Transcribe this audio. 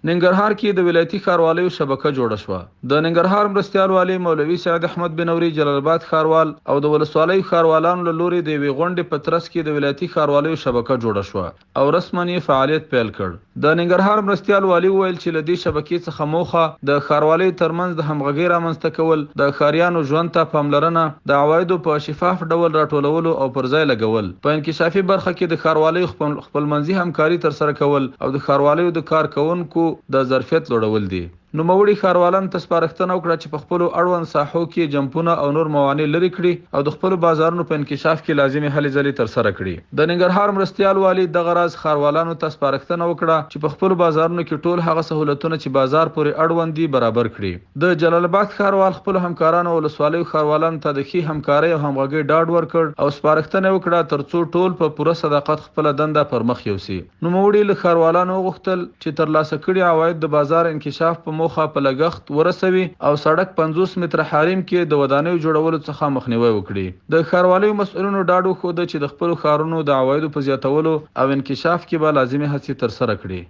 ننګرهار کې د ولایتي ښاروالۍ شبکه جوړه شوه. د ننګرهار مرستیال والی مولوي سعید احمد بنوري جلال آباد ښاروال او د ولسوالۍ ښاروالانو له لوري د یوې غونډې په ترڅ کې د ولایتي ښاروالۍ شبکه جوړه شوه او رسماً یې فعالیت پیل کړ. د ننګرهار مرستیال والی وویل چې له دې شبکې څخه موخه د ښاروالۍ ترمنځ د همغږۍ رامنځته کول، د ښاریانو ژوند ته پاملرنه، د عوایدو په شفاف ډول راټولولو او پر ځای لګول، په انکشافي برخه کې د ښاروالۍ خپلمنځي همکاري ترسره کول او د ښاروالۍ د کار کوونکو د ظرفیت لوړول دي. نوموړي ښاروالانو ته سپارښتنه وکړه چې په خپلو اړوند ساحو کې جمپونه او نور موانع لرې کړي او د خپلو بازارونو په انکشاف کې لازمي هلې ځلې ترسره کړي. د ننګرهار مرستیال والي دغه راز ښاروالانو ته سپارښتنه وکړه چې په خپلو بازارونو کې ټول هغه سهولتونه چې بازار پورې اړوند دي برابر کړي. د جلال آباد ښاروال خپلو همکارانو او ولسوالیو ښاروالانو ته د ښې همکارۍ او همغږۍ ډاډ ورکړ او سپارښتنه وکړه ترڅو ټول په پوره صداقت خپله دنده پر مخ یوسي. نوموړي له ښاروالانو وغوښتل چې ترلاسه کړي عواید د بازار انکشاف په موخه په لګښت ورسوي او سړک 50 متره حریم کې د ودانیو جوړولو څخه مخنیوي وکړي. د ښاروالۍ مسؤلینو ډاډ وښود چې د خپلو ښارونو د عوایدو په زیاتولو او انکشاف کې به لازمي هڅې ترسره کړي.